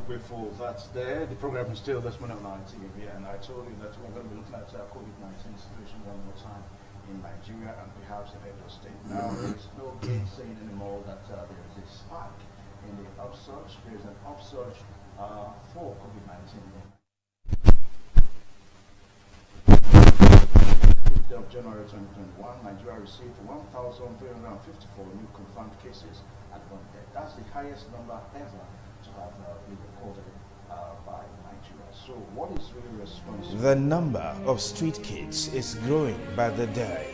grateful that there. The program is still this morning on our TV, and I told you that we're going to be looking at COVID-19 situation one more time in Nigeria and perhaps in Edo State. Now, there's no saying anymore that there is a spike in the upsurge. There is an upsurge for COVID-19. Of January 2021, Nigeria received 1,354 new confirmed cases and 1 death. That's the highest number ever to have been recorded by Nigeria. So what is really responsible? The number of street kids is growing by the day.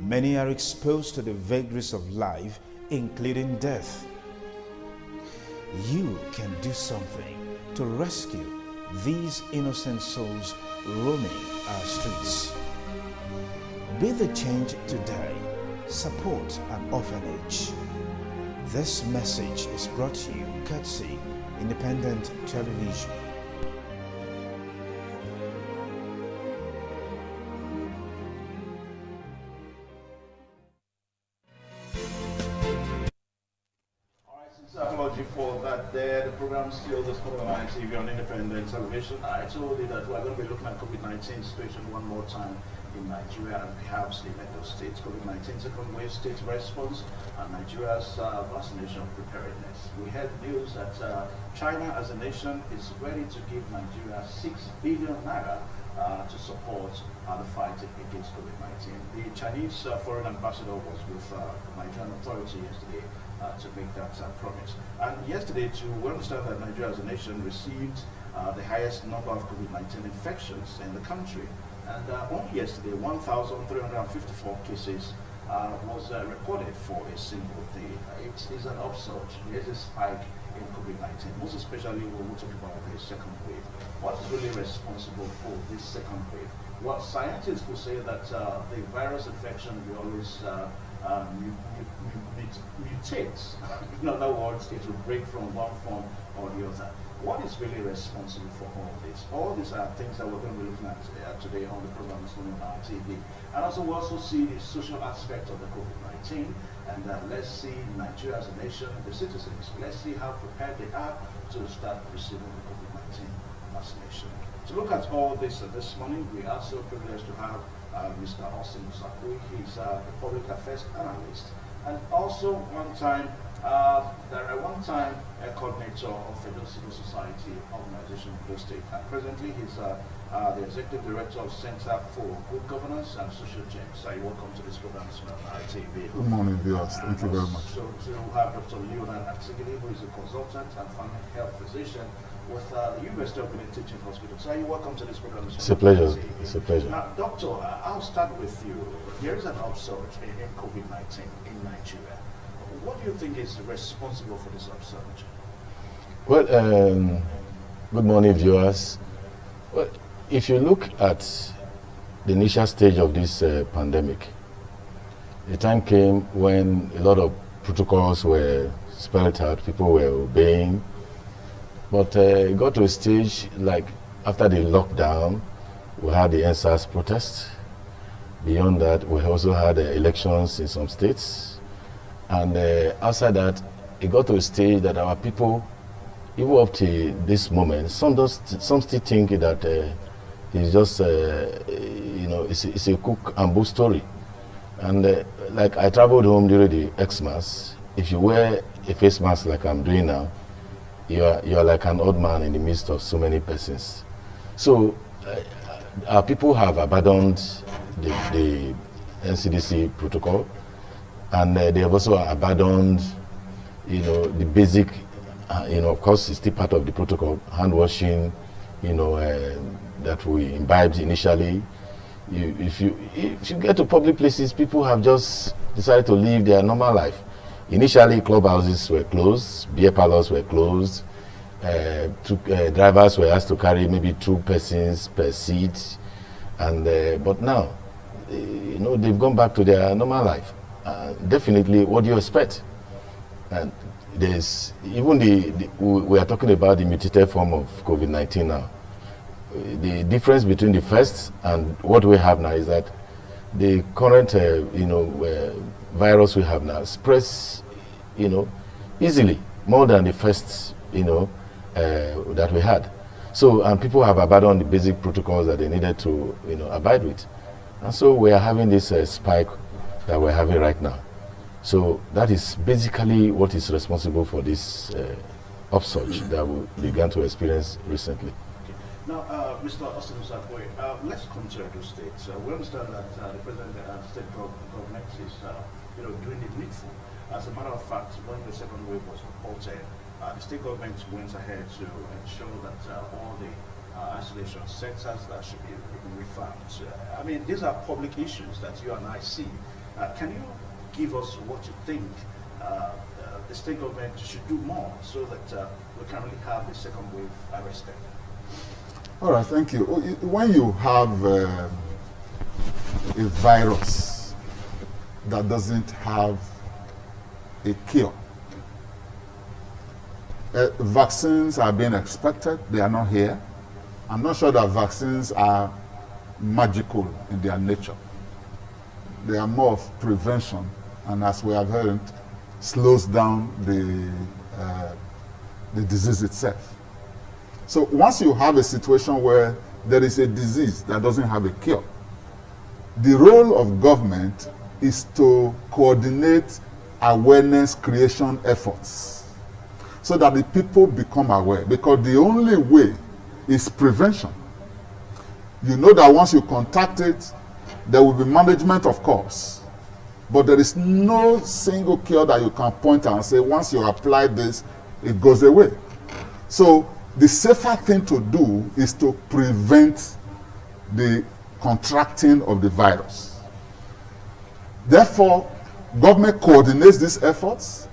Many are exposed to the vagaries of life, including death. You can do something to rescue these innocent souls roaming our streets. Be the change today. Support an orphanage. This message is brought to you courtesy Independent Television. Apology for that there. The program still this morning on TV on Independent Television. I told you that we're going to be looking at COVID-19 situation one more time in Nigeria and perhaps the Edo State. COVID-19 second wave state response and Nigeria's vaccination preparedness. We had news that China as a nation is ready to give Nigeria 6 billion naira to support the fight against COVID-19. The Chinese foreign ambassador was with the Nigerian authority yesterday to make that promise. And yesterday too, we understand that Nigeria as a nation received the highest number of COVID-19 infections in the country. And only yesterday, 1,354 cases was recorded for a single day. It is an upsurge. There's a spike in COVID-19, most especially when we talk about the second wave. What is really responsible for this second wave? Well, scientists will say that the virus infection will always mutates. In other words, it will break from one form or the other. What is really responsible for all this? All these are things that we're going to be looking at today on the program this morning on our TV. And also we also see the social aspect of the COVID-19. And let's see Nigeria as a nation, the citizens, let's see how prepared they are to start receiving the COVID-19 vaccination. To look at all this this morning, we are so privileged to have Mr. Austin Musakui. He's a public affairs analyst and also one-time coordinator of Federal Civil Society Organization in the state. And presently he's the executive director of Center for Good Governance and Social Change. So welcome to this program on TV. Good morning, viewers. Thank you very much. So to have Dr. Leonard Atsigili, who is a consultant and family health physician with the University of Benin Teaching Hospital. So welcome to this program. It's a pleasure. It's a pleasure. Now, Doctor, I'll start with you. There is an upsurge in COVID-19 in Nigeria. What do you think is responsible for this upsurge? Well, good morning, viewers. Well, if you look at the initial stage of this pandemic, the time came when a lot of protocols were spelled out, people were obeying, but it got to a stage like after the lockdown, we had the NSAS protests. Beyond that, we also had elections in some states. And outside that, it got to a stage that our people, even up to this moment, some still think that it's just, it's a cook and bull story. And like I traveled home during the Xmas, if you wear a face mask like I'm doing now, you are like an odd man in the midst of so many persons. So our people have abandoned the NCDC protocol. And they have also abandoned, the basic, of course, it's still part of the protocol, hand washing, that we imbibed initially. If you get to public places, people have just decided to live their normal life. Initially, clubhouses were closed, beer parlors were closed, drivers were asked to carry maybe 2 persons per seat, and but now, they've gone back to their normal life. Definitely, what do you expect? And there's even we are talking about the mutated form of COVID-19 now. The difference between the first and what we have now is that the current, virus we have now spreads, easily more than the first that we had. So, and people have abandoned the basic protocols that they needed to, abide with. And so we are having this spike that we're having right now. So that is basically what is responsible for this upsurge that we began to experience recently. Okay. Now, Mr. Austin Usakwe, let's come to Edo State. We understand that the president and state government is, doing the needful. As a matter of fact, when the second wave was reported, the state government went ahead to ensure that all the isolation centers that should be revamped. I mean, these are public issues that you and I see. Can you give us what you think the state government should do more so that we can really have the second wave arrested? All right, thank you. When you have a virus that doesn't have a cure, vaccines are being expected. They are not here. I'm not sure that vaccines are magical in their nature. They are more of prevention, and as we have heard, slows down the disease itself. So once you have a situation where there is a disease that doesn't have a cure, the role of government is to coordinate awareness creation efforts so that the people become aware, because the only way is prevention. You know that once you contact it, there will be management, of course, but there is no single cure that you can point and say, once you apply this, it goes away. So the safer thing to do is to prevent the contracting of the virus. Therefore, government coordinates these efforts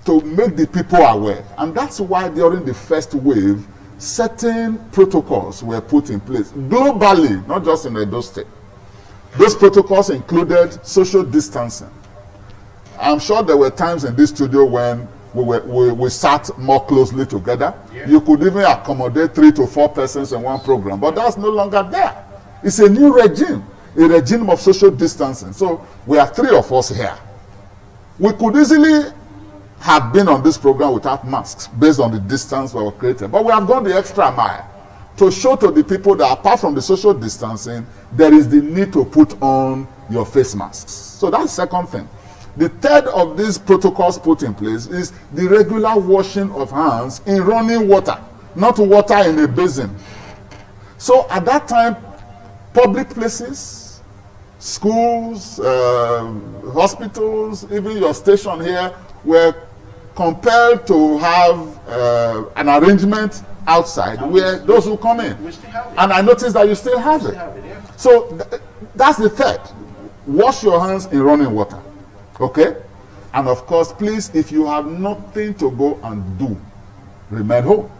to make the people aware. And that's why during the first wave, certain protocols were put in place globally, not just in Edo State. Those protocols included social distancing. I'm sure there were times in this studio when we sat more closely together. Yeah. You could even accommodate 3 to 4 persons in one program, but that's no longer there. It's a new regime, a regime of social distancing. So we are 3 of us here. We could easily have been on this program without masks based on the distance we were created, but we have gone the extra mile to show to the people that apart from the social distancing, there is the need to put on your face masks. So that's the second thing. The third of these protocols put in place is the regular washing of hands in running water, not water in a basin. So at that time, public places, schools, hospitals, even your station here, were compelled to have an arrangement outside where those who come in. And I noticed that you still have it. So that's the third. Wash your hands in running water. Okay? And of course, please, if you have nothing to go and do, remain home.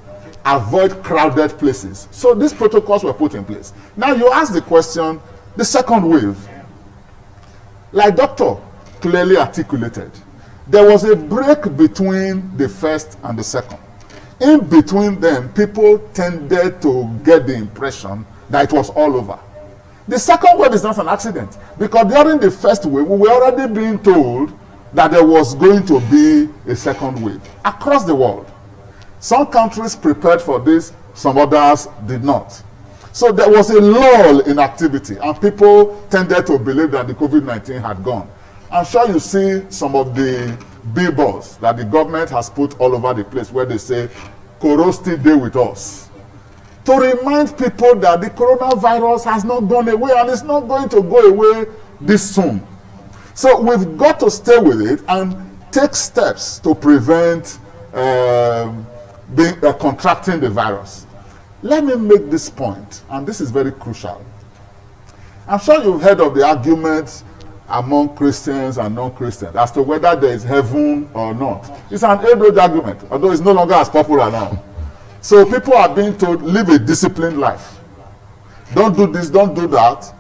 Avoid crowded places. So these protocols were put in place. Now you ask the question, the second wave. Like Doctor clearly articulated, there was a break between the first and the second. In between them, people tended to get the impression that it was all over. The second wave is not an accident, because during the first wave, we were already being told that there was going to be a second wave across the world. Some countries prepared for this, some others did not. So there was a lull in activity, and people tended to believe that the COVID-19 had gone. I'm sure you see some of the billboards that the government has put all over the place where they say, "Koro still dey with us," to remind people that the coronavirus has not gone away and it's not going to go away this soon. So we've got to stay with it and take steps to prevent contracting the virus. Let me make this point, and this is very crucial. I'm sure you've heard of the arguments among Christians and non-Christians as to whether there is heaven or not. It's an age-old argument, although it's no longer as popular now. So people are being told, live a disciplined life. Don't do this, don't do that.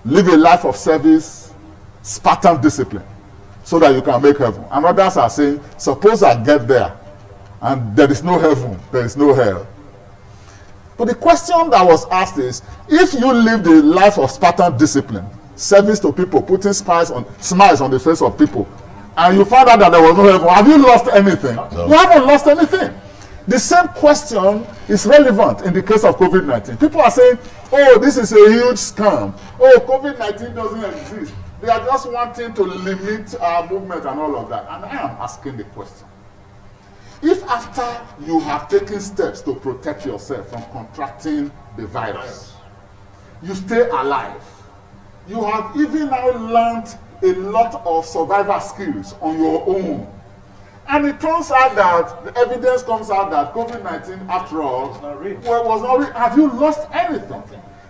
Live a life of service, Spartan discipline, so that you can make heaven. And others are saying, suppose I get there and there is no heaven, there is no hell. But the question that was asked is, if you lived a life of Spartan discipline, service to people, putting smiles on the face of people, and you found out that there was no health, have you lost anything? No. You haven't lost anything. The same question is relevant in the case of COVID-19. People are saying, oh, this is a huge scam. Oh, COVID-19 doesn't exist. They are just wanting to limit our movement and all of that. And I am asking the question. If after you have taken steps to protect yourself from contracting the virus, you stay alive, you have even now learned a lot of survival skills on your own, and it turns out that the evidence comes out that COVID-19, after all, was not real. Have you lost anything?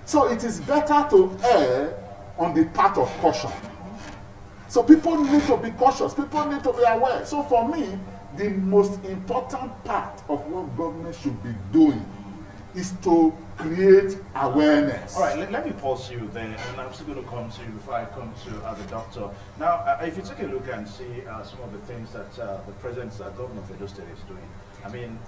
So it is better to err on the part of caution. So people need to be cautious. People need to be aware. So for me, the most important part of what government should be doing is to create awareness. All right, let me pause you there, and I'm still going to come to you before I come to the doctor. Now, if you take a look and see some of the things that the President, Governor of Edo State is doing, I mean,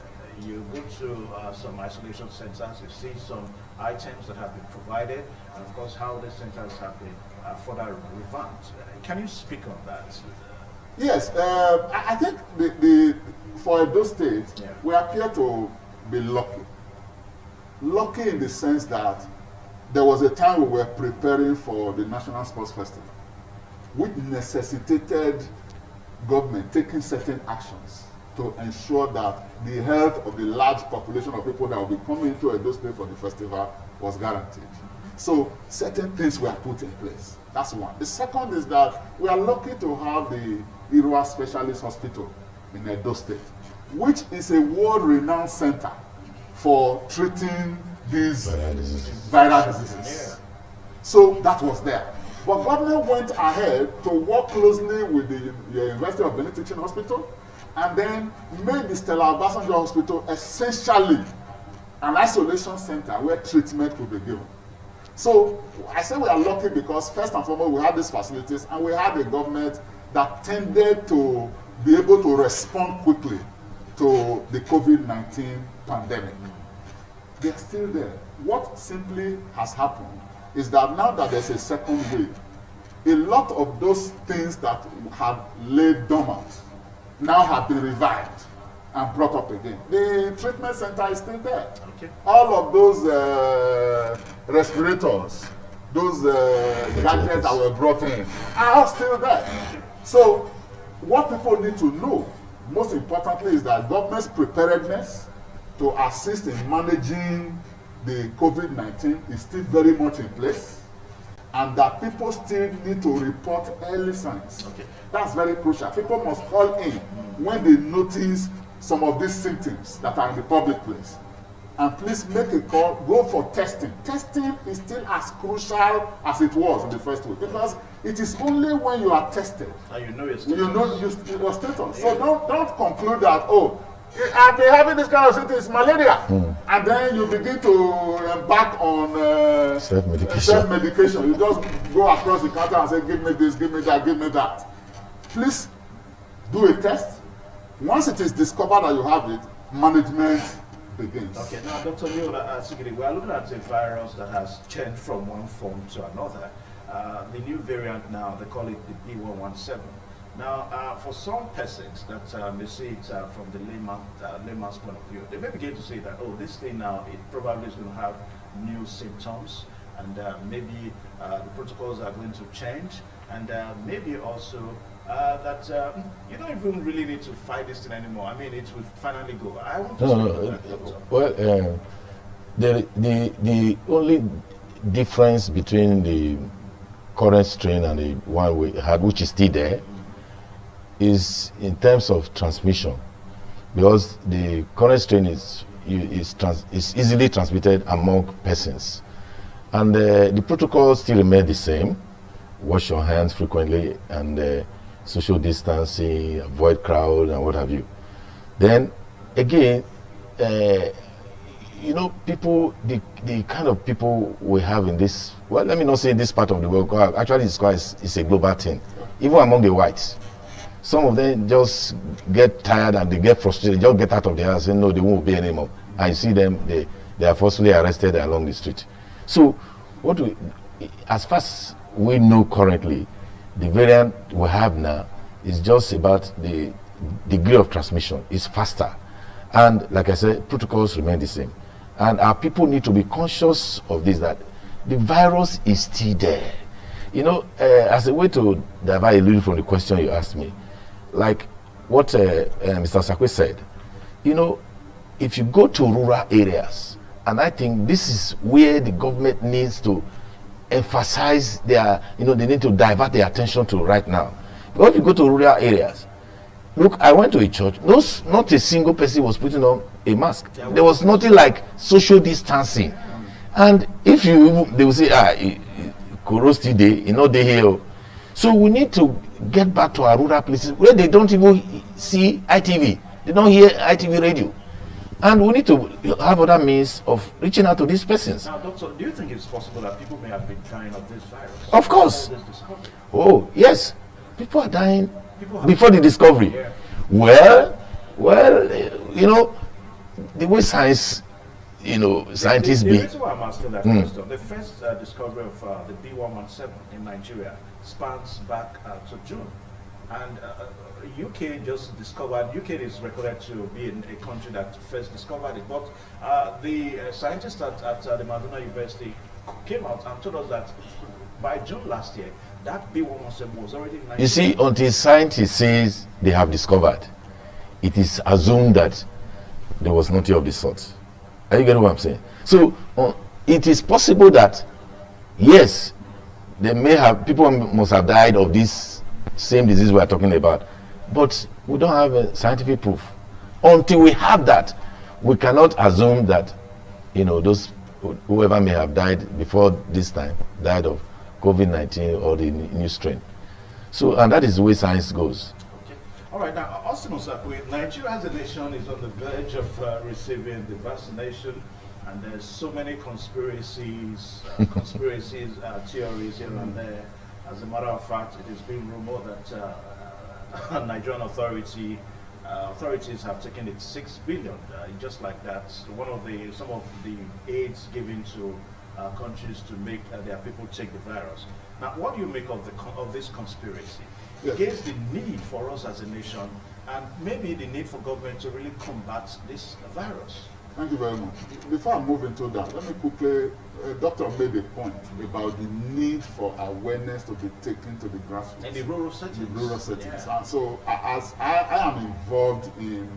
you go to some isolation centers, you see some items that have been provided, and of course how the centers have been further revamped. Can you speak on that? Yes, I think for Edo State, we appear to be lucky. Lucky in the sense that there was a time we were preparing for the National Sports Festival, which necessitated government taking certain actions to ensure that the health of the large population of people that will be coming to Edo State for the festival was guaranteed. So certain things were put in place. That's one. The second is that we are lucky to have the Irua Specialist Hospital in Edo State, which is a world-renowned center for treating these viral diseases. So that was there. But government went ahead to work closely with the University of Benin Teaching Hospital and then made the Stella Obasanjo Hospital essentially an isolation center where treatment could be given. So I say we are lucky because first and foremost we had these facilities and we had a government that tended to be able to respond quickly to the COVID-19 pandemic. They're still there. What simply has happened is that now that there's a second wave, a lot of those things that had laid dormant now have been revived and brought up again. The treatment center is still there. Okay. All of those respirators, those gadgets that were brought in are still there. So what people need to know, most importantly, is that government's preparedness to assist in managing the COVID-19 is still very much in place, and that people still need to report early signs. Okay. That's very crucial. People must call in when they notice some of these symptoms that are in the public place. And please make a call, go for testing. Testing is still as crucial as it was in the first week, because it is only when you are tested and you know your status. You know your status. So don't conclude that, oh, I've been having this kind of symptoms, malaria, and then you begin to embark on self-medication. You just go across the counter and say, give me this, give me that, give me that. Please do a test. Once it is discovered that you have it, management begins. Okay, now Dr. Leo Sigiri, we are looking at a virus that has changed from one form to another. The new variant now, they call it the B117. Now, for some persons that may see it from the layman's point of view, they may begin to say that, oh, this thing now, it probably is going to have new symptoms, and maybe the protocols are going to change, and maybe also that you don't even really need to fight this thing anymore. I mean, it will finally go. I want to Well, the only difference between the current strain and the one we had, which is still there, is in terms of transmission, because the current strain is easily transmitted among persons, and the protocols still remain the same: wash your hands frequently and social distancing, avoid crowd and what have you. Then again, you know, people, the kind of people we have in this, well, let me not say in this part of the world, actually it's a global thing, even among the whites. Some of them just get tired and they get frustrated, just get out of the house and say, no, they won't obey anymore. I see them, they are forcibly arrested along the street. So, as far as we know currently, the variant we have now It's just about the degree of transmission. It's faster. And like I said, protocols remain the same. And our people need to be conscious of this, that the virus is still there. You know, as a way to divert a little from the question you asked me, like what Mr. Sakwe said, you know, if you go to rural areas, and I think this is where the government needs to emphasize their, you know, they need to divert their attention to right now. Because if you go to rural areas, look, I went to a church, not a single person was putting on a mask. There was nothing like social distancing. And if you, they will say, Koro still day, you know, they here. So we need to get back to our rural places where they don't even see ITV, they don't hear ITV radio. And we need to have other means of reaching out to these persons. Now, Doctor, do you think it's possible that people may have been dying of this virus? Of course. Oh, yes. People are dying before the discovery. Yeah. Well, you know, the way science, you know, scientists the be. reason why I'm asking that question, the first discovery of the B117 in Nigeria spans back to June. And UK just discovered, UK is recorded to be in a country that first discovered it, but the scientists at the Madonna University came out and told us that by June last year, that B117 was already in Nigeria. You see, until scientists says they have discovered, it is assumed that there was nothing of the sort. Are you getting what I'm saying? So it is possible that, yes, they may have, people must have died of this same disease we are talking about, but we don't have a scientific proof. Until we have that, we cannot assume that, you know, those whoever may have died before this time died of COVID-19 or the new strain. So, and that is the way science goes. Okay. All right, now, Austin Osakwe, Nigeria as a nation is on the verge of receiving the vaccination, and there's so many conspiracies, theories here and there. As a matter of fact, it is being rumored that Nigerian authorities have taken it 6 billion, just like that. Some of the aids given to countries to make their people take the virus. Now, what do you make of this conspiracy against the need for us as a nation, and maybe the need for government to really combat this virus? Thank you very much. Before I move into that, let me quickly, Doctor made a point about the need for awareness to be taken to the grassroots. In the rural settings. In the rural settings. Yeah. And so, as I am involved in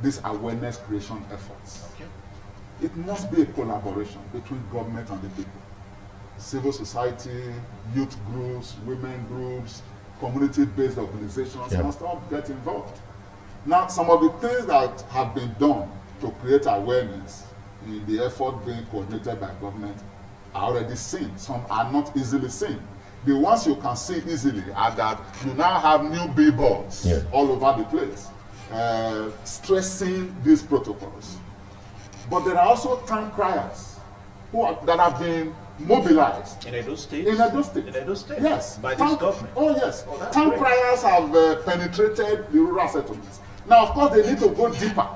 this awareness creation efforts, Okay. it must be a collaboration between government and the people. Civil society, youth groups, women groups, community-based organizations must all get involved. Now, some of the things that have been done to create awareness in the effort being coordinated by government are already seen. Some are not easily seen. The ones you can see easily are that you now have new billboards all over the place, stressing these protocols. But there are also town criers that have been mobilized. In Edo State? In Edo State. In Edo State? Yes. By this government? Oh, yes. Oh, that's town great. criers have penetrated the rural settlements. Now, of course, they need to go deeper.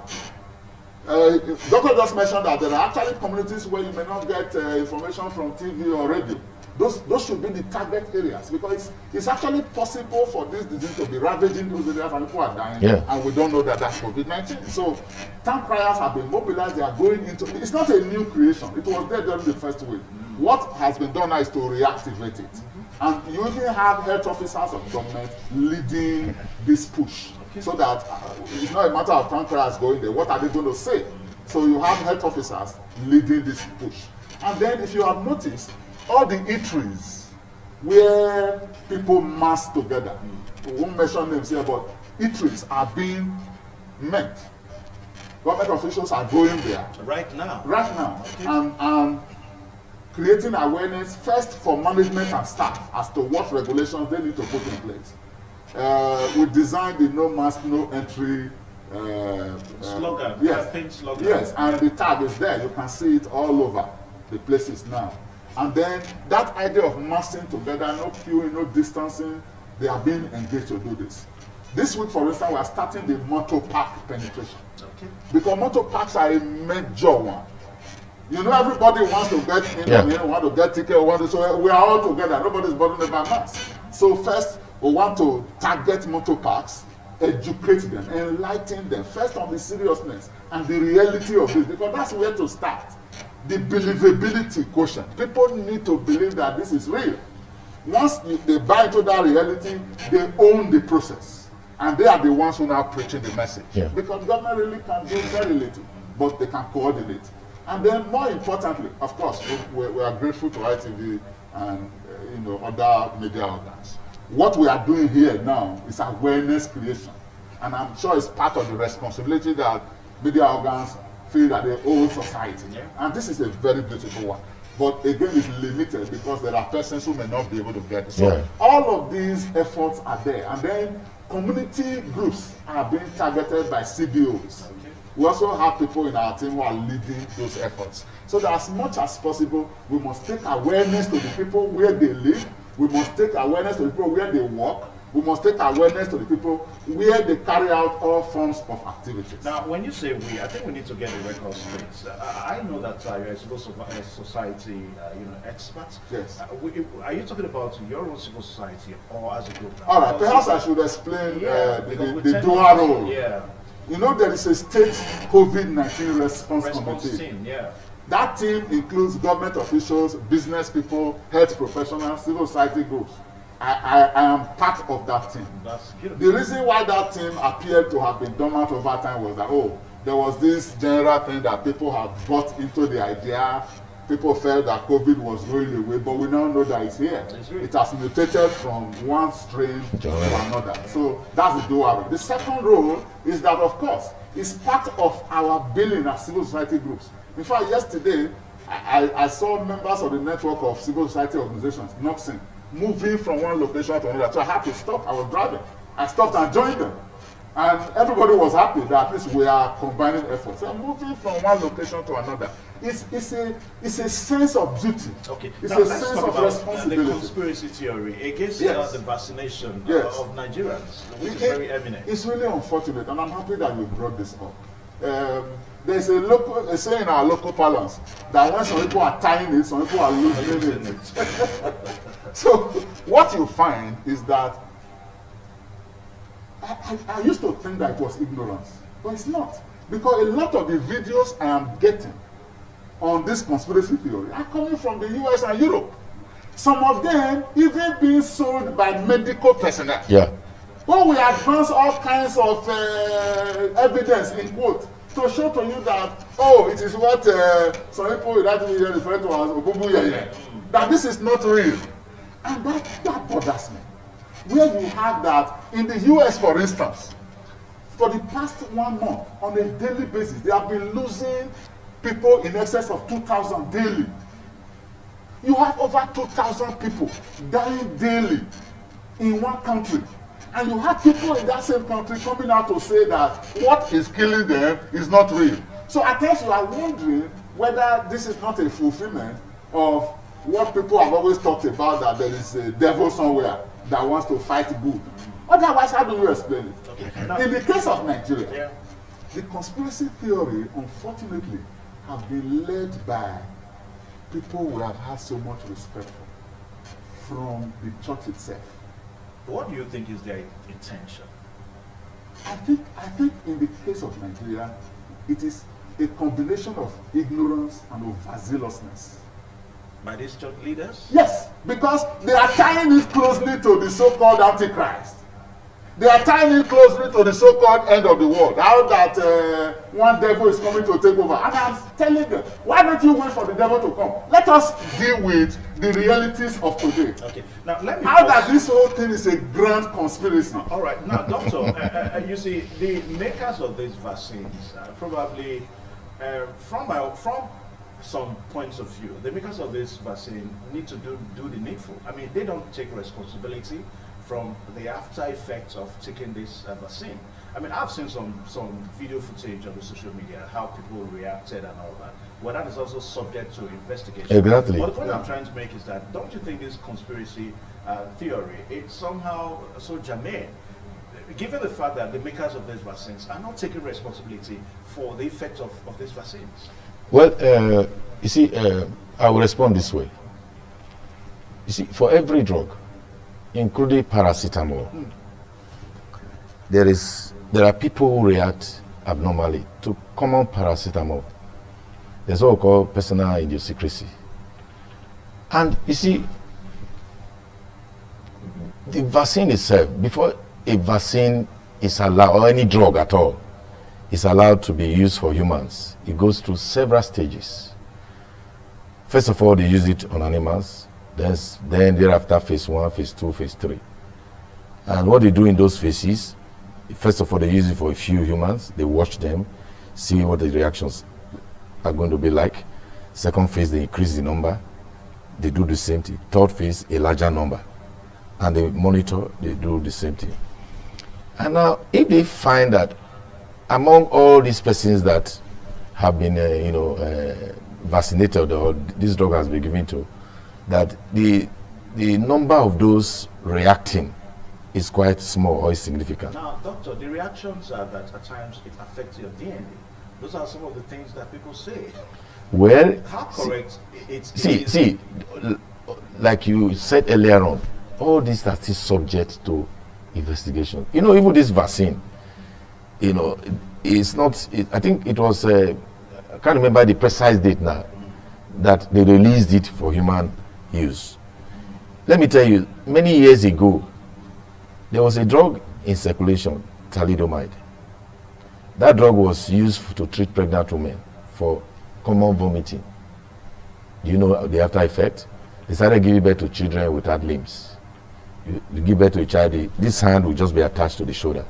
Doctor just mentioned that there are actually communities where you may not get information from TV or radio. Those should be the target areas, because it's actually possible for this disease to be ravaging those areas and people are dying, and we don't know that that's COVID-19. So town criers have been mobilized. They are going into, it's not a new creation. It was there during the first wave. What has been done now is to reactivate it. And you even have health officers of government leading this push, so that it's not a matter of town criers going there. What are they going to say? So you have health officers leading this push. And then if you have noticed, all the eateries where people mass together, we won't mention names here, but eateries are being met. Government officials are going there. Right now? Right now. Okay. And creating awareness first for management and staff as to what regulations they need to put in place. We designed the no mask, no entry slogan, yes. campaign slogan. Yes, and the tag is there. You can see it all over the places now. And then that idea of massing together, no queuing, no distancing, they are being engaged to do this. This week, for instance, we are starting the motor park penetration. Okay. Because motor parks are a major one. You know, everybody wants to get in, want to get ticket, so we are all together. Nobody's bothering about masks. So first, we want to target motor parks, educate them, enlighten them, first on the seriousness and the reality of this, because that's where to start. The believability quotient. People need to believe that this is real. Once they buy into that reality, they own the process. And they are the ones who are now preaching the message. Yeah. Because government really can do very little, but they can coordinate. And then more importantly, of course, we are grateful to ITV and other media organs. What we are doing here now is awareness creation. And I'm sure it's part of the responsibility that media organs feel that they owe society. Yeah. And this is a very beautiful one. But again, it's limited because there are persons who may not be able to get it. So all of these efforts are there. And then community groups are being targeted by CBOs. Okay. We also have people in our team who are leading those efforts. So that as much as possible, we must take awareness to the people where they live. We must take awareness to the people where they work. We must take awareness to the people where they carry out all forms of activities. Now, when you say we, I think we need to get the record straight. I know that you're a civil society, expert. Yes. Are you talking about your own civil society or as a group? All right. Perhaps I should explain the dual role. Yeah. There is a state COVID-19 response committee. Team, yeah. That team includes government officials, business people, health professionals, civil society groups. I am part of that team. That's beautiful. The reason why that team appeared to have been dormant over time was that, there was this general thing that people had bought into the idea. People felt that COVID was going away, but we now know that it's here. It has mutated from one strain to another. So that's the dual. The second role is that, of course, it's part of our billing as civil society groups. In fact, yesterday, I saw members of the network of civil society organizations, NOXIN, moving from one location to another. So I had to stop. I was driving. I stopped and joined them. And everybody was happy that at least we are combining efforts. So moving from one location to another. It's a sense of duty. Okay. It's now, a sense of responsibility. The conspiracy theory against the vaccination of Nigerians, which is very eminent. It's really unfortunate, and I'm happy that you brought this up. There's a saying in our local parlance that when some people are tying it, some people are losing it. So what you find is that I used to think that it was ignorance, but it's not. Because a lot of the videos I am getting on this conspiracy theory are coming from the US and Europe. Some of them even being sold by medical personnel. Yeah. When we advance all kinds of evidence, in quote, to show to you that, it is what some people in that media refer to as Obubu Yaya, that this is not real. And that bothers me. Where you have that, in the US, for instance, for the past 1 month, on a daily basis, they have been losing people in excess of 2,000 daily. You have over 2,000 people dying daily in one country. And you have people in that same country coming out to say that what is killing them is not real. So at times you are wondering whether this is not a fulfillment of what people have always talked about, that there is a devil somewhere that wants to fight good. Otherwise, how do you explain it? Okay. In the case of Nigeria, the conspiracy theory, unfortunately, have been led by people we have had so much respect for, from the church itself. What do you think is their intention? I think in the case of Nigeria, it is a combination of ignorance and overzealousness. By these church leaders? Yes, because they are tying it closely to the so-called Antichrist. They are tying it closely to the so-called end of the world. How that one devil is coming to take over. And I'm telling them, why don't you wait for the devil to come? Let us deal with the realities of today. Okay. Now let me. How that this whole thing is a grand conspiracy. All right. Now, doctor, you see, the makers of these vaccines probably from some points of view, the makers of this vaccine need to do the needful. I mean, they don't take responsibility from the after effects of taking this vaccine. I mean, I've seen some video footage on the social media, how people reacted and all that. Well, that is also subject to investigation. Exactly. But the point I'm trying to make is that, don't you think this conspiracy theory, it's somehow so germane, given the fact that the makers of these vaccines are not taking responsibility for the effects of these vaccines? Well, you see, I will respond this way. You see, for every drug, including paracetamol, there are people who react abnormally to common paracetamol. There's what we call personal idiosyncrasy. And you see, the vaccine itself, before a vaccine is allowed, or any drug at all, is allowed to be used for humans, it goes through several stages. First of all, they use it on animals, then thereafter phase 1, phase 2, phase 3. And what they do in those phases, first of all, they use it for a few humans, they watch them, see what the reactions are going to be like. Second phase, they increase the number, they do the same thing. Third phase, a larger number, and they monitor, they do the same thing. And now, if they find that among all these persons that have been, vaccinated, or this drug has been given to, that the number of those reacting is quite small or is significant. Now, doctor, the reactions are that at times it affects your DNA. Those are some of the things that people say. Well, how correct see, like you said earlier on, all these are still subject to investigation. Even this vaccine, it's not, I think it was, I can't remember the precise date now, that they released it for human use. Let me tell you, many years ago, there was a drug in circulation, thalidomide. That drug was used to treat pregnant women for common vomiting. Do you know the after effect? They started giving birth to children without limbs. You give birth to a child, this hand will just be attached to the shoulder,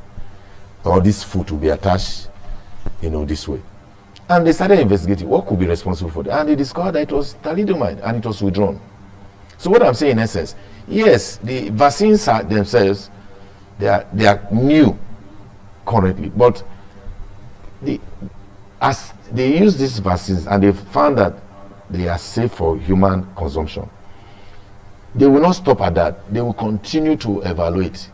or this foot will be attached, this way. And they started investigating what could be responsible for that, and they discovered that it was thalidomide, and it was withdrawn. So what I'm saying in essence, yes, the vaccines are themselves, they are new currently, but as they use these vaccines and they found that they are safe for human consumption, they will not stop at that. They will continue to evaluate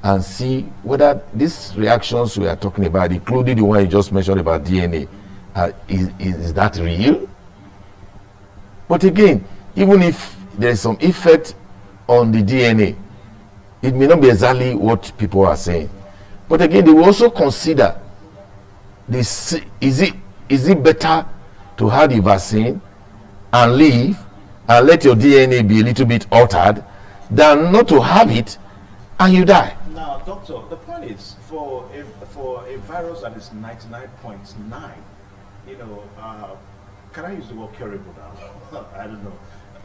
and see whether these reactions we are talking about, including the one you just mentioned about DNA, is that real? But again, even if there is some effect on the DNA, it may not be exactly what people are saying. But again, they will also consider this: is it better to have the vaccine and live and let your DNA be a little bit altered than not to have it and you die? Now, doctor, the point is, for a virus that is 99.9, can I use the word curable now? I don't know.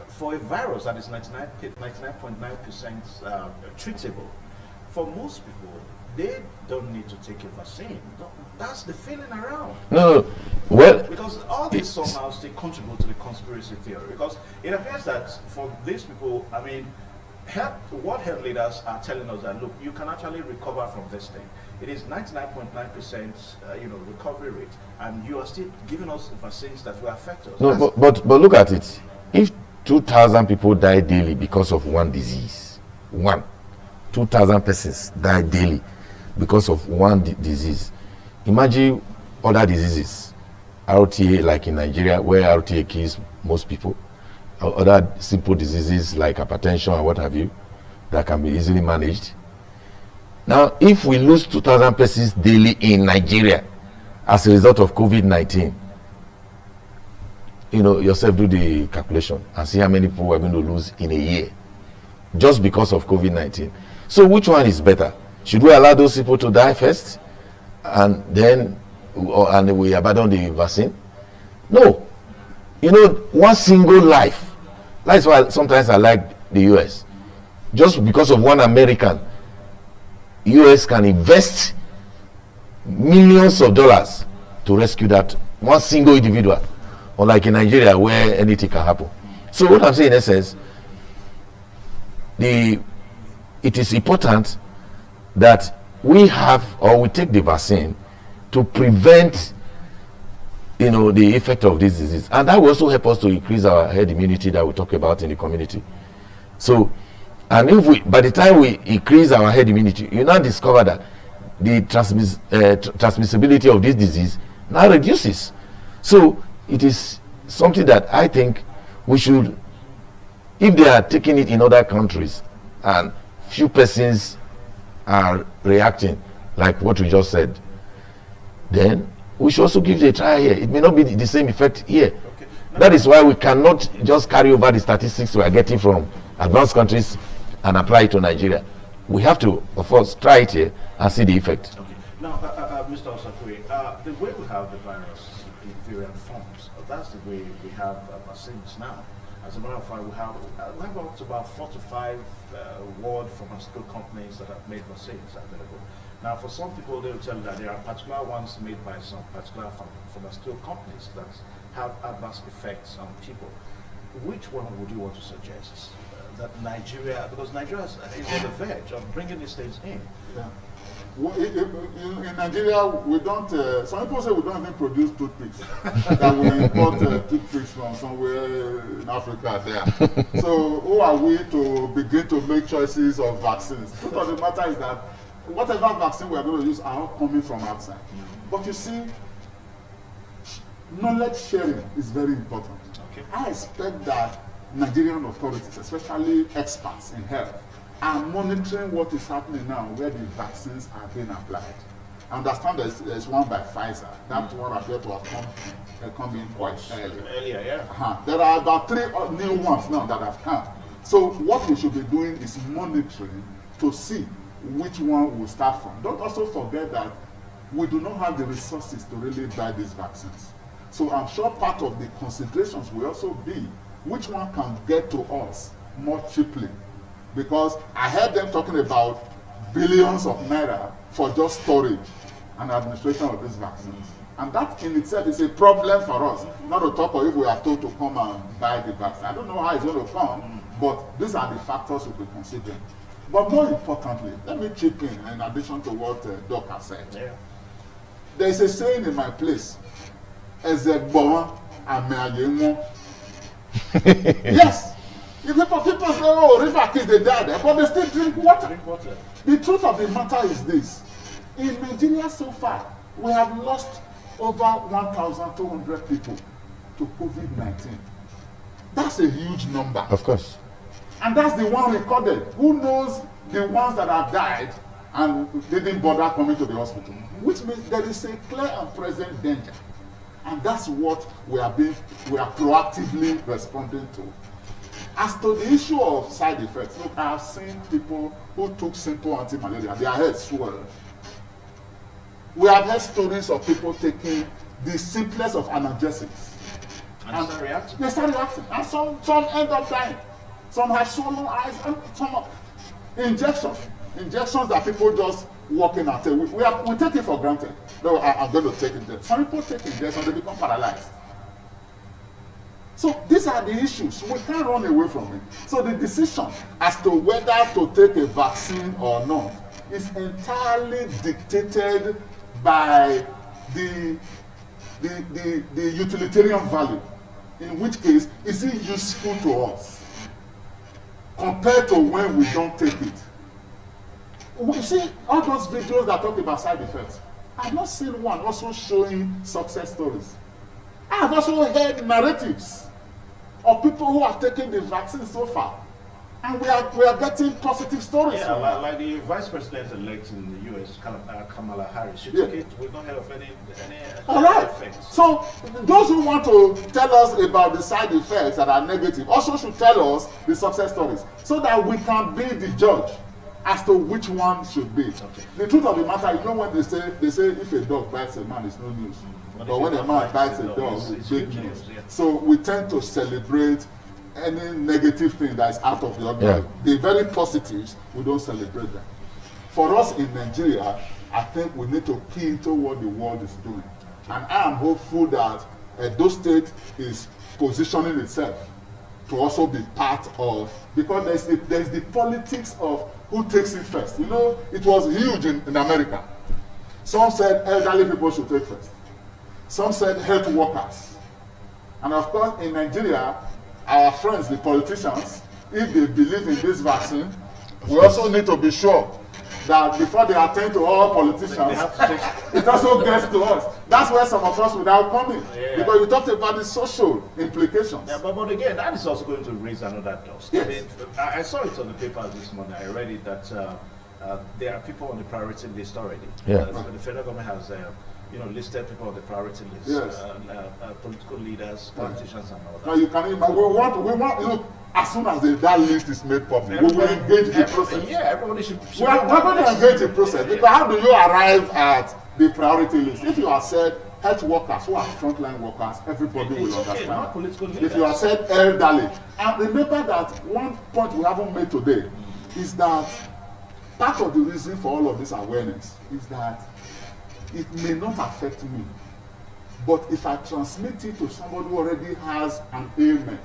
For a virus that is 99.9% treatable, for most people, they don't need to take a vaccine. That's the feeling around. No. Well, because all this somehow still contribute to the conspiracy theory. Because it appears that for these people, I mean, what health leaders are telling us that, look, you can actually recover from this thing. It is 99.9% recovery rate, and you are still giving us vaccines that will affect us. No, but look at it. If 2,000 people die daily because of one disease, 2,000 persons die daily because of one disease. Imagine other diseases, RTA, like in Nigeria, where RTA kills most people, or other simple diseases like hypertension or what have you, that can be easily managed. Now, if we lose 2,000 persons daily in Nigeria as a result of COVID-19, yourself do the calculation and see how many people we're going to lose in a year just because of COVID-19. So which one is better? Should we allow those people to die first and then we abandon the vaccine? No. One single life. That's why sometimes I like the US. Just because of one American, US can invest millions of dollars to rescue that one single individual, unlike in Nigeria where anything can happen. So what I'm saying in essence, it is important that we take the vaccine to prevent the effect of this disease, and that will also help us to increase our herd immunity that we talk about in the community. So, and if by the time we increase our herd immunity, you now discover that the transmissibility of this disease now reduces. So it is something that I think we should, if they are taking it in other countries and few persons are reacting like what we just said, then we should also give it a try here. It may not be the same effect here. Okay. That is why we cannot just carry over the statistics we are getting from advanced countries and apply it to Nigeria. We have to, of course, try it here and see the effect. Okay. Now, Mr. Osakwe, the way we have the virus in variant forms, that's the way we have vaccines now. As a matter of fact, we have up to about 4 to 5 world pharmaceutical companies that have made vaccines available. Now, for some people, they will tell you that there are particular ones made by some particular pharmaceutical companies that have adverse effects on people. Which one would you want to suggest? That Nigeria, because Nigeria is on the verge of bringing these things in. Yeah. Well, in Nigeria, we don't, some people say we don't even produce toothpicks. That we import toothpicks from somewhere in Africa there. So who are we to begin to make choices of vaccines? The truth of the matter is that whatever vaccine we are going to use are all coming from outside. But you see, knowledge sharing is very important. Okay. I expect that Nigerian authorities, especially experts in health, are monitoring what is happening now where the vaccines are being applied. I understand there's one by Pfizer. That one appeared to have come in quite early. Earlier, yeah. There are about 3 new ones now that have come. So what we should be doing is monitoring to see which one will start from. Don't also forget that we do not have the resources to really buy these vaccines. So I'm sure part of the considerations will also be which one can get to us more cheaply. Because I heard them talking about billions of naira for just storage and administration of these vaccines. And that in itself is a problem for us. Not to talk of if we are told to come and buy the vaccine. I don't know how it's going to come, but these are the factors we'll be considering. But more importantly, let me chip in addition to what Doc has said. Yeah. There is a saying in my place, yes. People say, oh, river kids, they die there, but they still drink water. The truth of the matter is this. In Nigeria so far, we have lost over 1,200 people to COVID-19. That's a huge number. Of course. And that's the one recorded. Who knows the ones that have died and didn't bother coming to the hospital? Which means there is a clear and present danger. And that's what we are proactively responding to. As to the issue of side effects, look, I have seen people who took simple anti-malaria, their heads swelled. We have heard stories of people taking the simplest of analgesics. And start reacting. They start reacting. And some end up dying. Some have swollen eyes, and some injections that people just walk in and take. We take it for granted. No, I'm going to take injections. Some people take injections, they become paralyzed. So these are the issues. We can't run away from it. So the decision as to whether to take a vaccine or not is entirely dictated by the utilitarian value. In which case, is it useful to us compared to when we don't take it? We see all those videos that talk about side effects. I've not seen one also showing success stories. I have also heard narratives of people who have taken the vaccine so far, and we are getting positive stories. Yeah, like the vice president-elect in the U.S., Kamala Harris, she took it. We've not heard of any all right. effects. So those who want to tell us about the side effects that are negative also should tell us the success stories, so that we can be the judge as to which one should be. Okay. The truth of the matter, you know, when they say if a dog bites a man, it's no news. But when a man bites a dog, it's big news. Yeah. So we tend to celebrate any negative thing that is out of the ordinary. Yeah. The very positives, we don't celebrate them. For us in Nigeria, I think we need to key into what the world is doing. And I am hopeful that Edo State is positioning itself to also be part of, because there's the politics of who takes it first. You know, it was huge in America. Some said elderly people should take first. Some said health workers. And of course, in Nigeria, our friends, the politicians, if they believe in this vaccine, we also need to be sure that before they attend to all politicians, it also gets to us. That's where some of us will now come in. Yeah. Because you talked about the social implications. Yeah, but again, that is also going to raise another dust. Yes. I mean, I saw it on the papers this morning. I read it that there are people on the priority list already. Yeah. The federal government has listed people on the priority list. Yes. Political leaders, politicians, and all that. Now you can imagine, we want, as soon as that list is made public, we will engage the process. Yeah, everybody should. We're going to engage the process. Because how do you arrive at the priority list? If you are said health workers who are frontline workers, everybody will understand. If you are said elderly, and remember that one point we haven't made today is that part of the reason for all of this awareness is that it may not affect me, but if I transmit it to somebody who already has an ailment,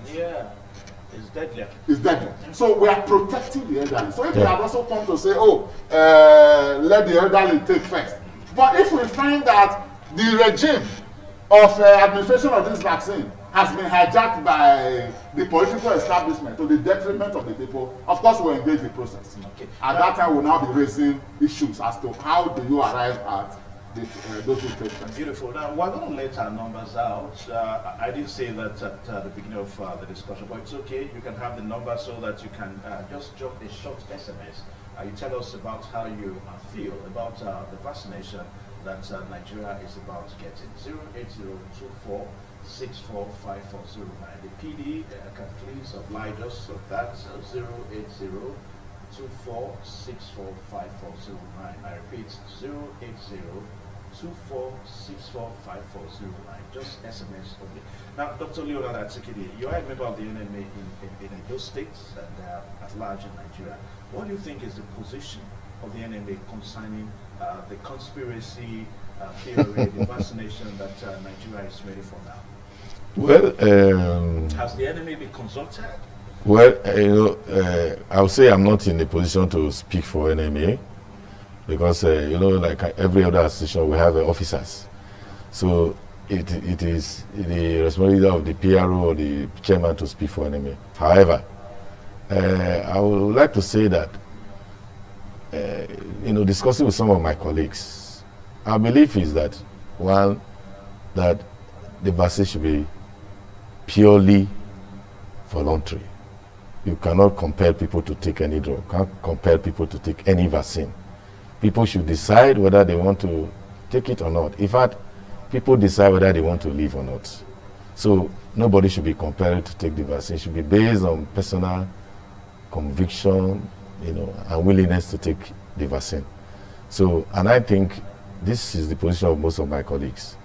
it's deadly. It's deadly. So we are protecting the elderly. So if we had also come to say, let the elderly take first. But if we find that the regime of administration of this vaccine has been hijacked by the political establishment to the detriment of the people, of course we'll engage the process. Okay. At that time we'll now be raising issues as to how do you arrive at those who take first. Beautiful. Now we're going to let our numbers out. I didn't say that at the beginning of the discussion, but it's okay. You can have the number so that you can just drop a short SMS. You tell us about how you feel about the vaccination that Nigeria is about getting. 08024 645409. The PD can please oblige us of that. 08024 645409. I repeat, 08024645409. Just SMS only. Now, Dr. Leonard Atsikidi, you are a member of the NMA in those states and at large in Nigeria. What do you think is the position of the NMA concerning the conspiracy theory, the vaccination that Nigeria is ready for now? Well, has the NMA been consulted? Well, I would say I'm not in a position to speak for NMA because, like every other association, we have officers. So it is the responsibility of the PRO or the chairman to speak for NMA. However, I would like to say that, discussing with some of my colleagues, our belief is that, one, that the vaccine should be purely voluntary. You cannot compel people to take any drug, can't compel people to take any vaccine. People should decide whether they want to take it or not. In fact, people decide whether they want to live or not. So nobody should be compelled to take the vaccine. It should be based on personal conviction, and willingness to take the vaccine. So, and I think this is the position of most of my colleagues.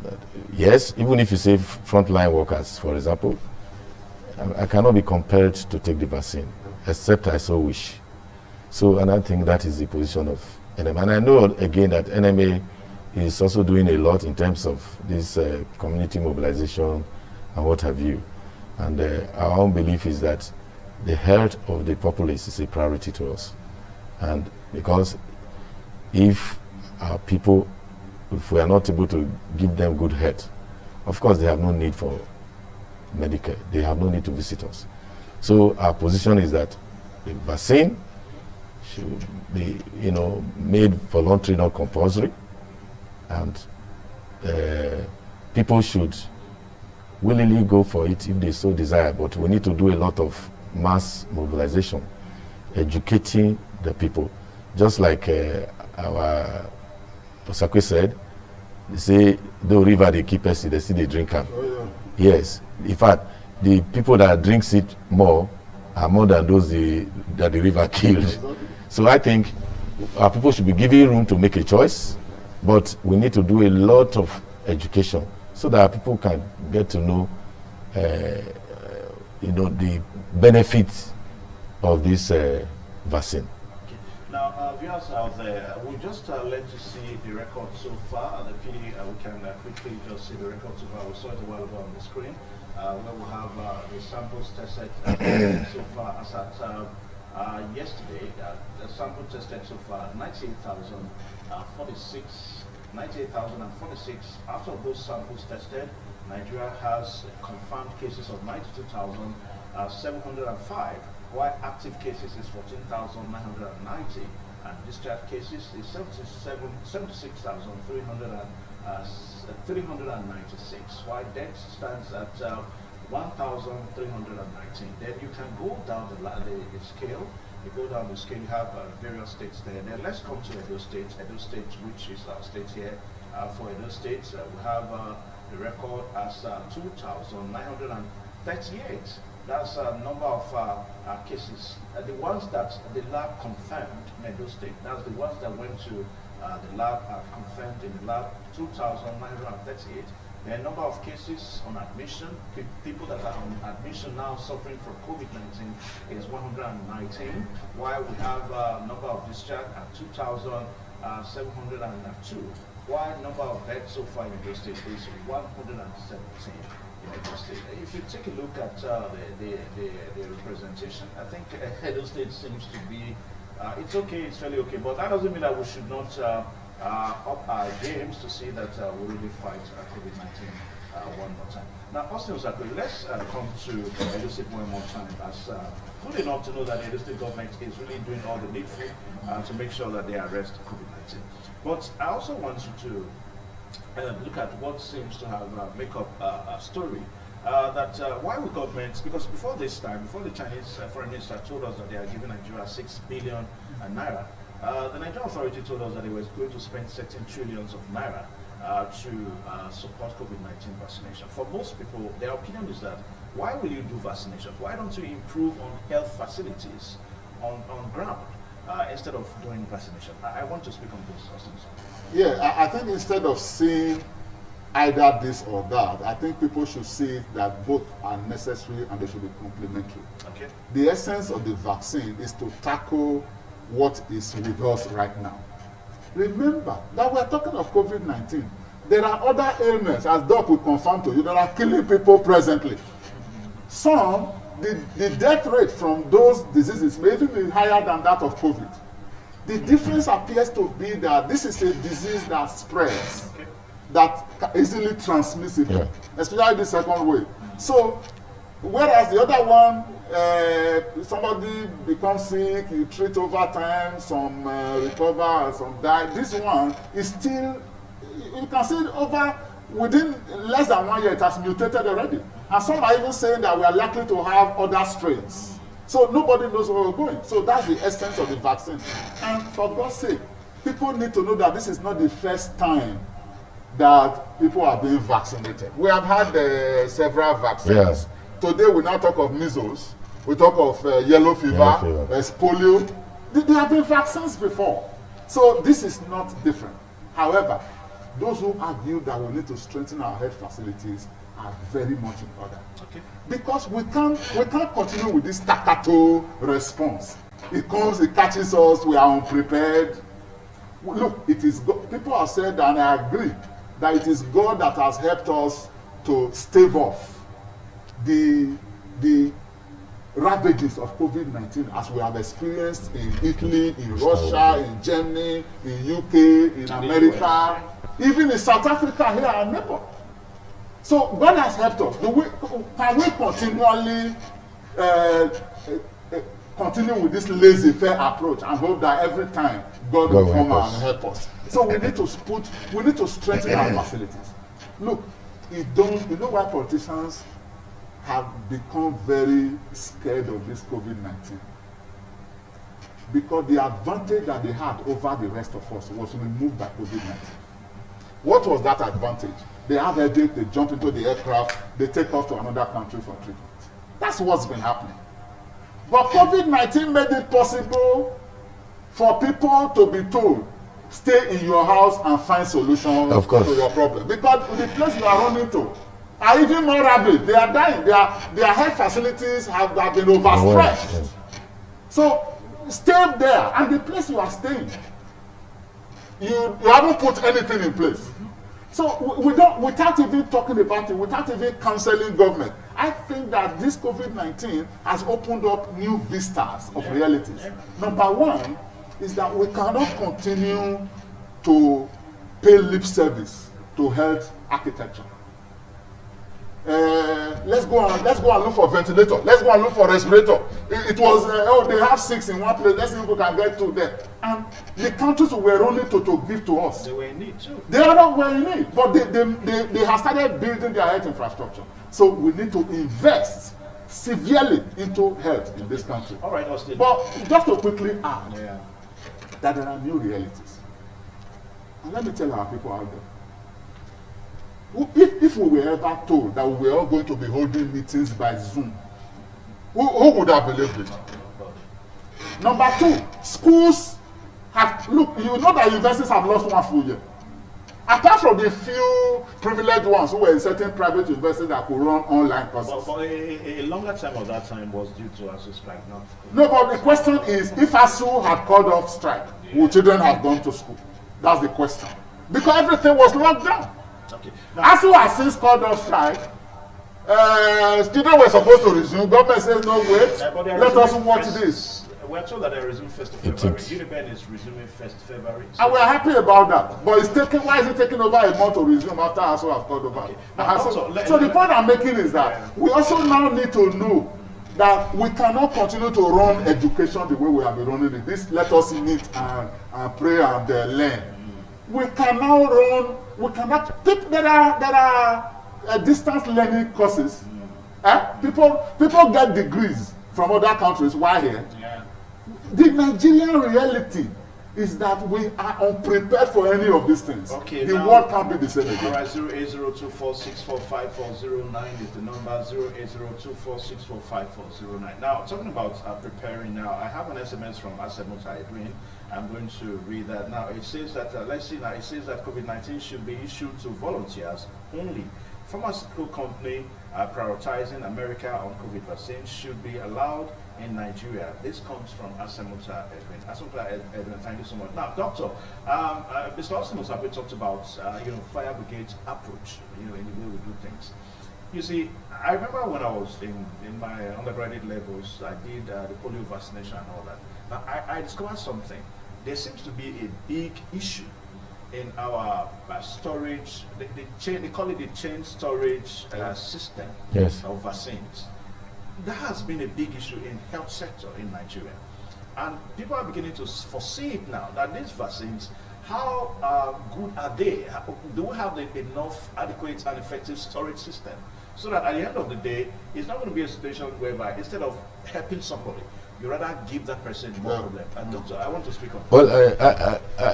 That yes, even if you say frontline workers, for example, I cannot be compelled to take the vaccine, except I so wish. So, and I think that is the position of NMA. And I know, again, that NMA is also doing a lot in terms of this community mobilization and what have you. And our own belief is that the health of the populace is a priority to us. And because if our people, if we are not able to give them good health, of course they have no need for Medicare. They have no need to visit us. So our position is that the vaccine should be, made voluntary, not compulsory, and people should willingly go for it if they so desire. But we need to do a lot of mass mobilization, educating the people, just like our Osakwe said. They say, the river they keep us, they see they drink them. Oh, yeah. Yes. In fact, the people that drinks it more are more than those that the river killed. So I think our people should be given room to make a choice, but we need to do a lot of education so that our people can get to know, the benefits of this vaccine. Now, viewers out there, we'll just let you see the record so far. The PD, we can quickly just see the record so far. We saw it a while ago on the screen, where we have the samples tested so far. As at yesterday, the sample tested so far 98,046. Out of those samples tested, Nigeria has confirmed cases of 92,705. While active cases is 14,990. and discharge cases is 76,396, while death stands at 1,319. Then you can go down the scale. You go down the scale, you have various states there. Then let's come to Edo State. Edo State, which is our state here. For Edo State, we have the record as 2,938. That's a number of cases. The ones that the lab confirmed in Edo State, that's the ones that went to the lab and confirmed in the lab, 2,938. The number of cases on admission, people that are on admission now suffering from COVID-19 is 119, while we have a number of discharge at 2,702, while number of deaths so far in Edo State is 117. If you take a look at the representation, I think Edo State seems to be, it's okay, it's fairly okay, but that doesn't mean that we should not up our games to see that we really fight COVID-19 one more time. Now, Austin Osakwe, let's come to Edo State one more time, as good enough to know that the Edo State government is really doing all the needful to make sure that they arrest COVID-19. But I also want you to look at what seems to have make up a story that why we governments, because before this time, before the Chinese foreign minister told us that they are giving Nigeria 6 billion naira, the Nigerian authority told us that it was going to spend certain trillions of naira to support COVID-19 vaccination. For most people, their opinion is that, why will you do vaccination? Why don't you improve on health facilities on ground instead of doing vaccination? I want to speak on this, Austin. Yeah, I think instead of seeing either this or that, I think people should see that both are necessary and they should be complementary. Okay. The essence of the vaccine is to tackle what is with us right now. Remember that we're talking of COVID-19. There are other ailments, as Doc will confirm to you, that are killing people presently. Some, the death rate from those diseases may even be higher than that of COVID. The difference appears to be that this is a disease that spreads, that easily transmissible, especially the second wave. So, whereas the other one, somebody becomes sick, you treat over time, some recover, some die. This one is still, you can see within less than 1 year, it has mutated already. And some are even saying that we are likely to have other strains. So nobody knows where we're going. So that's the essence of the vaccine. And for God's sake, people need to know that this is not the first time that people are being vaccinated. We have had several vaccines. Yes. Today we now talk of measles. We talk of yellow fever, polio. There have been vaccines before. So this is not different. However, those who argue that we need to strengthen our health facilities are very much in order. Okay. Because we can't continue with this staccato response. It comes, it catches us, we are unprepared. Look, it is God. People have said, and I agree, that it is God that has helped us to stave off the ravages of COVID-19 as we have experienced in Italy, in Russia, in Germany, in UK, in America, even in South Africa here, our neighbor. So God has helped us. Can we continually continue with this laissez-faire approach and hope that every time God will come and help us? So we need to strengthen our facilities. Look, you know why politicians have become very scared of this COVID-19? Because the advantage that they had over the rest of us was removed by COVID-19. What was that advantage? They have a headache, they jump into the aircraft, they take off to another country for treatment. That's what's been happening. But COVID-19 made it possible for people to be told, stay in your house and find solutions to your problem. Because the place you are running to are even more rabid. They are dying. Their health facilities have been overstretched. Yes. So stay there, and the place you are staying, you haven't put anything in place. So without even talking about it, without even counseling government, I think that this COVID-19 has opened up new vistas of realities. Number one is that we cannot continue to pay lip service to health architecture. let's go and look for ventilator. Let's go and look for respirator. It was oh, they have 6 in one place. Let's see if we can get 2 there. And the countries were only to give to us. They were in need too. They are not were in need, but they have started building their health infrastructure. So we need to invest severely into health in this country. All right, Austin. But just to quickly add that there are new realities. And let me tell our people out there. If we were ever told that we were all going to be holding meetings by Zoom, who would have believed it? Number 2, schools have, look, you know that universities have lost 1 full year. Apart from the few privileged ones who were in certain private universities that could run online courses. But a longer time of that time was due to ASU strike, not. No, but the question is, if ASU had called off strike, would children have gone to school? That's the question. Because everything was locked down. Okay. ASU has since called off strike. Students were supposed to resume. Government says no, wait. Let us watch this. We're told that they resume 1st of February. Uniben is resuming 1st February. So and we're happy about that. But it's taking, why is it taking over a month to resume after ASU have called over? Okay. So the point I'm making is that we also now need to know that we cannot continue to run education the way we have been running it. This let us meet and pray and learn. We can now run. We cannot. There are distance learning courses. People get degrees from other countries. Why here? The Nigerian reality is that we are unprepared for any of these things. Okay, the world can't be the same again. All right, 08024645409 is the number. 08024645409. Now, talking about preparing now, I have an SMS from Asemuta Edwin. I'm going to read that now. It says that, let's see now, it says that COVID-19 should be issued to volunteers only. Pharmaceutical company prioritizing America on COVID vaccine should be allowed in Nigeria. This comes from Asemuta Edwin. Asemuta Edwin, thank you so much. Now, Doctor, Mr. Asemuta talked about fire brigade approach, in the way we do things. You see, I remember when I was in my undergraduate levels, I did the polio vaccination and all that. Now, I discovered something. There seems to be a big issue in our storage, they call it the chain storage system of vaccines. That has been a big issue in health sector in Nigeria. And people are beginning to foresee it now, that these vaccines, how good are they? Do we have enough adequate and effective storage system? So that at the end of the day, it's not going to be a situation whereby instead of helping somebody, you rather give that person more problem. And Doctor, I want to speak on that. Well,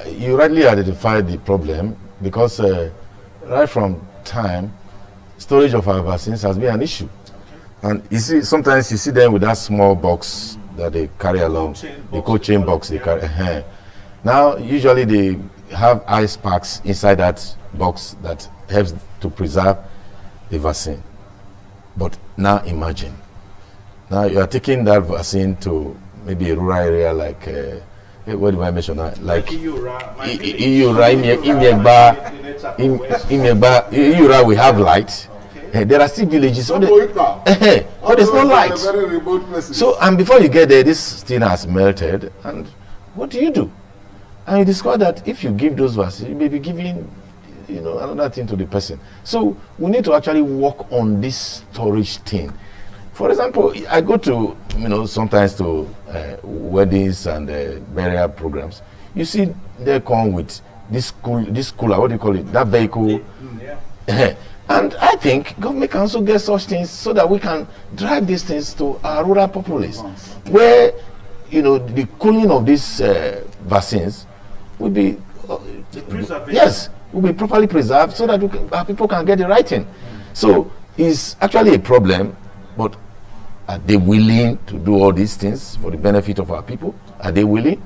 you rightly identified the problem because right from time, storage of our vaccines has been an issue. And you see, sometimes you see them with that small box that they carry along, the cold chain box they carry. Now, usually they have ice packs inside that box that helps to preserve the vaccine. But now imagine, now you are taking that vaccine to maybe a rural area like, what do I mention now? Like Iura, we have light. There are still villages, but there's no light. So, and before you get there, this thing has melted, and what do? And you discover that if you give those vaccines, you may be giving, another thing to the person. So, we need to actually work on this storage thing. For example, I go to, sometimes to weddings and burial programs. You see, they come with this cooler, what do you call it? That vehicle. And I think government can also get such things so that we can drive these things to our rural populace, where the cooling of these vaccines will be will be properly preserved so that our people can get the right thing. So it's actually a problem, but are they willing to do all these things for the benefit of our people? Are they willing?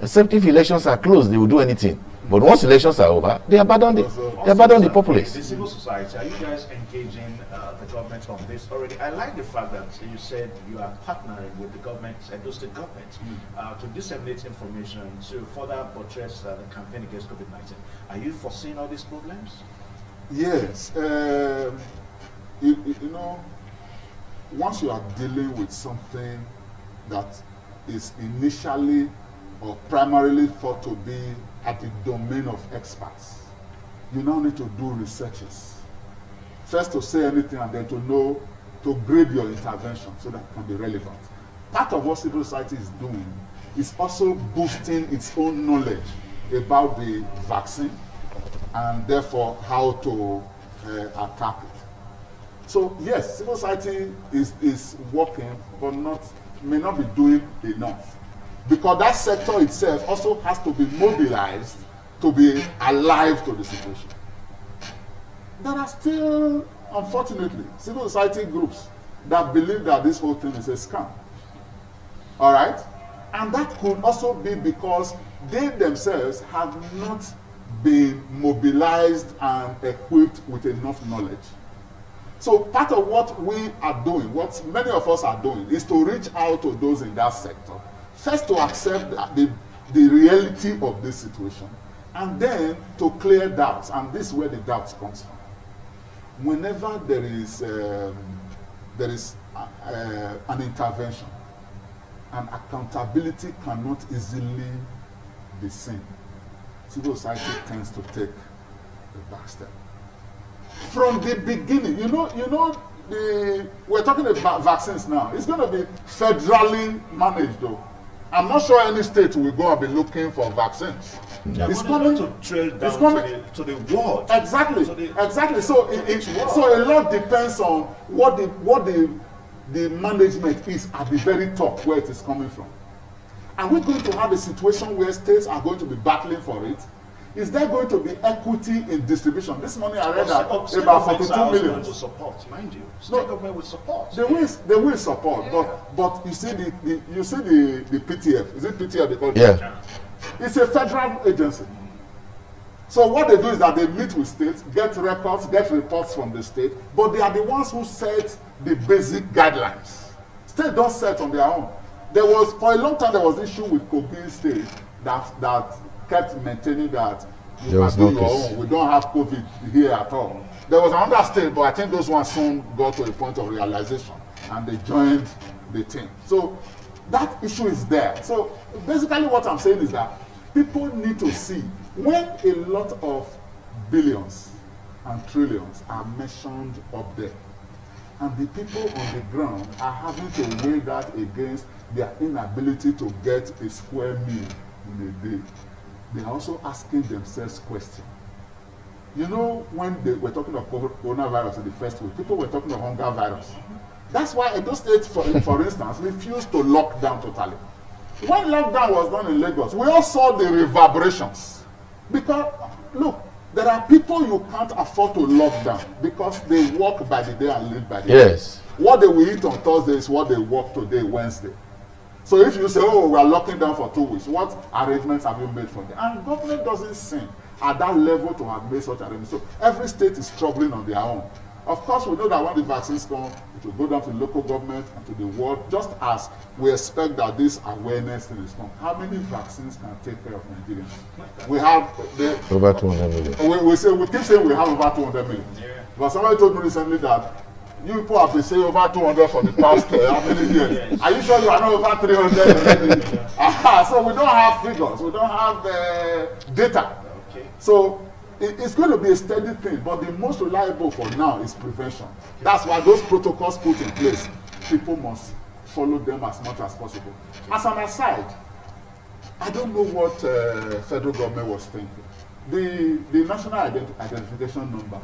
Except if elections are closed, they will do anything. But once elections are over, they abandon the populace. The civil society, are you guys engaging the government on this already? I like the fact that you said you are partnering with the government, Edo State government, to disseminate information to further buttress the campaign against COVID-19. Are you foreseeing all these problems? Yes. Once you are dealing with something that is initially or primarily thought to be at the domain of experts, you now need to do researches. first to say anything and then to know, to grade your intervention so that it can be relevant. Part of what civil society is doing is also boosting its own knowledge about the vaccine and therefore how to attack it. So yes, civil society is working, but may not be doing enough, because that sector itself also has to be mobilized to be alive to the situation. There are still, unfortunately, civil society groups that believe that this whole thing is a scam. All right? And that could also be because they themselves have not been mobilized and equipped with enough knowledge. So part of what we are doing, what many of us are doing, is to reach out to those in that sector. First, to accept the reality of this situation, and then to clear doubts. And this is where the doubts comes from. Whenever there is an intervention, and accountability cannot easily be seen, civil society tends to take the back step. From the beginning, we're talking about vaccines now. It's going to be federally managed, though. I'm not sure any state will go and be looking for vaccines. Yeah, it's coming to trail down to the world. Exactly, exactly. So so a lot depends on what the management is at the very top, where it is coming from. Are we going to have a situation where states are going to be battling for it? Is there going to be equity in distribution? This morning I read that about 42 million. To support, mind you. State government will support. They will support, yeah. but you see the PTF. Is it PTF they call it? Yeah. It's a federal agency. So what they do is that they meet with states, get records, get reports from the state, but they are the ones who set the basic guidelines. States don't set on their own. For a long time, there was issue with Kogi State that kept maintaining that you can do your own. We don't have COVID here at all. There was another state, but I think those ones soon got to a point of realization and they joined the team. So that issue is there. So basically what I'm saying is that people need to see when a lot of billions and trillions are mentioned up there, and the people on the ground are having to weigh that against their inability to get a square meal in a day, they are also asking themselves questions. You know, when they were talking of coronavirus in the first week, people were talking of hunger virus. That's why Edo State, for instance, refused to lock down totally. When lockdown was done in Lagos, we all saw the reverberations. Because, look, there are people you can't afford to lock down because they work by the day and live by the day. Yes. What they will eat on Thursday is what they work today, Wednesday. So if you say, oh, we are locking down for 2 weeks, what arrangements have you made for them? And government doesn't seem at that level to have made such arrangements. So every state is struggling on their own. Of course, we know that when the vaccines come, it will go down to the local government and to the world, just as we expect that this awareness thing is come. How many vaccines can take care of Nigerians? We have over 200 million. We keep saying we have over 200 million. Yeah. But somebody told me recently that you people have been saying over 200 for the past how many years? Yes. Are you sure you are not over 300? So we don't have figures, we don't have data. Okay. So it's going to be a steady thing, but the most reliable for now is prevention. That's why those protocols put in place, people must follow them as much as possible. As an aside, I don't know what federal government was thinking. The national identification number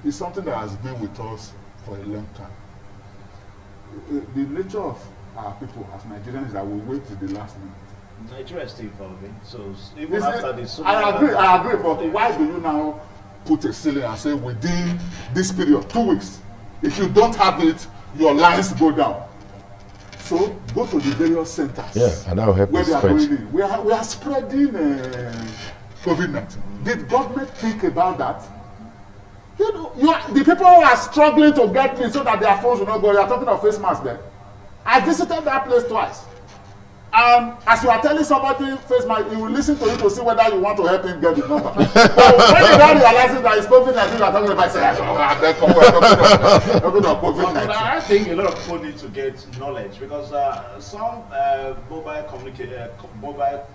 is something that has been with us for a long time. The nature of our people as Nigerians is that we wait till the last minute. Nigeria is still evolving, so even after this. I agree, but why do you now put a ceiling and say within this period, 2 weeks, if you don't have it, your lines go down? So go to the various centers. Yeah, and that will help where us they are spread. going in. We are spreading COVID-19. Did government think about that? You know, the people who are struggling to get me so that their phones will not go, you are talking of face masks there. I visited that place twice. And as you are telling somebody face mask, he will listen to you to see whether you want to help him get the number. So when he now realizes that it's COVID-19 you are talking about, say, COVID-19. I think a lot of people need to get knowledge because some mobile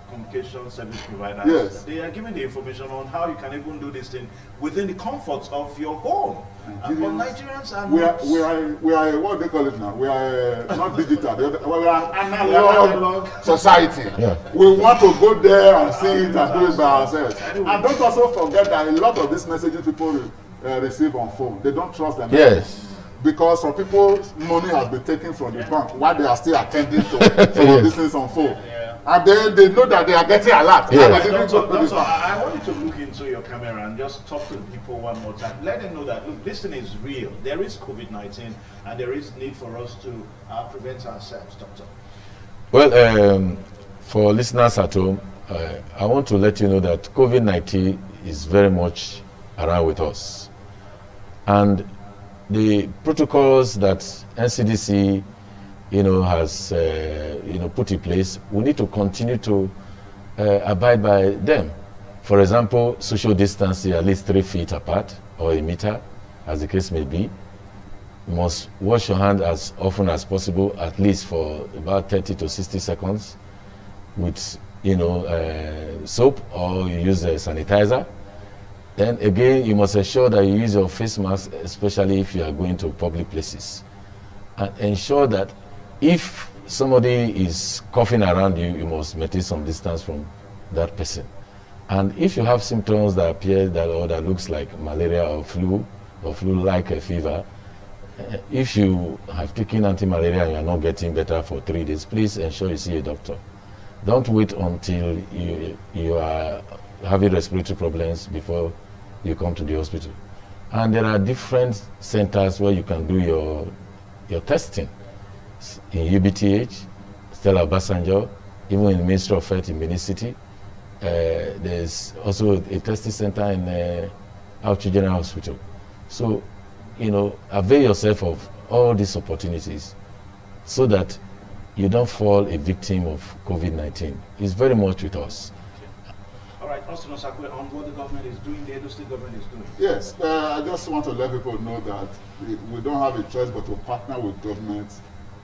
communication service providers, yes, they are giving the information on how you can even do this thing within the comfort of your home. But Nigerians are we are what they call it now. We are not digital. We are an analog society. Yeah. We want to go there and see it and do it by ourselves. And don't also forget that a lot of these messages people receive on phone, they don't trust them. Yes. Because some people's money has been taken from the bank while they are still attending to some of these things on phone. Yeah. And then they know that they are getting a lot. Yeah. I want you to look into your camera and just talk to the people one more time. Let them know that, look, this thing is real. There is COVID-19 and there is need for us to prevent ourselves, Doctor. Well, for listeners at home, I want to let you know that COVID-19 is very much around with us. And the protocols that NCDC, has, put in place, we need to continue to abide by them. For example, social distancing at least 3 feet apart or a meter, as the case may be. You must wash your hand as often as possible, at least for about 30 to 60 seconds with, soap, or you use a sanitizer. Then again, you must ensure that you use your face mask, especially if you are going to public places. And ensure that if somebody is coughing around you, you must maintain some distance from that person. And if you have symptoms that appear that looks like malaria or flu-like a fever, if you have taken anti-malaria and you are not getting better for 3 days, please ensure you see a doctor. Don't wait until you are having respiratory problems before you come to the hospital. And there are different centers where you can do your testing. In UBTH, Stella Obasanjo, even in the Ministry of Health in Benin City. There's also a testing center in Auchi General Hospital. So, avail yourself of all these opportunities so that you don't fall a victim of COVID-19. It's very much with us. All right, Austin Osakwe, on what the government is doing, the Edo State government is doing. Yes, I just want to let people know that we don't have a choice but to partner with government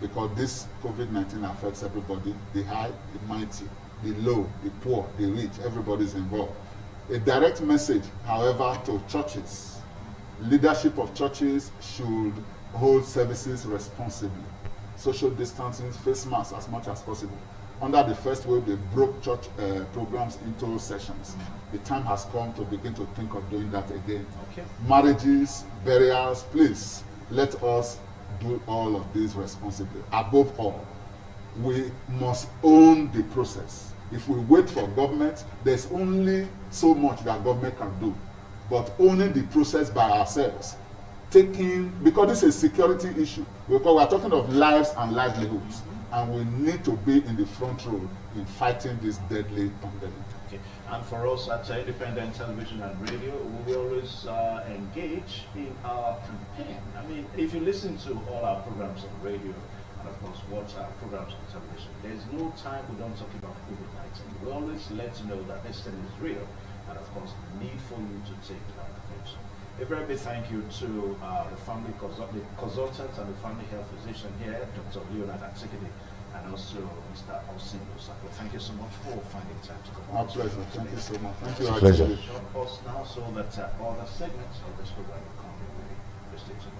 because this COVID-19 affects everybody, the high, the mighty, the low, the poor, the rich, everybody's involved. A direct message, however, to churches. Leadership of churches should hold services responsibly. Social distancing, face masks as much as possible. Under the first wave, they broke church programs into sessions. The time has come to begin to think of doing that again. Okay. Marriages, burials, please, let us do all of this responsibly. Above all, we must own the process. If we wait for government, there's only so much that government can do. But owning the process by ourselves, because this is a security issue, because we're talking of lives and livelihoods, and we need to be in the front row in fighting this deadly pandemic. Okay. And for us at Independent Television and Radio, we always engage in our campaign. I mean, if you listen to all our programs on radio, and of course watch our programs on television, there's no time we don't talk about COVID-19. We always let you know that this thing is real, and of course the need for you to take advantage. A very big thank you to the consultant and the family health physician here, Dr. Leonard Atsikidi, and also Mr. Austin Osakwe. Thank you so much for finding time to come. Our pleasure. Thank you so much. Thank you. Pleasure. Join us now so that all the segments of this program will come your way. Stay tuned.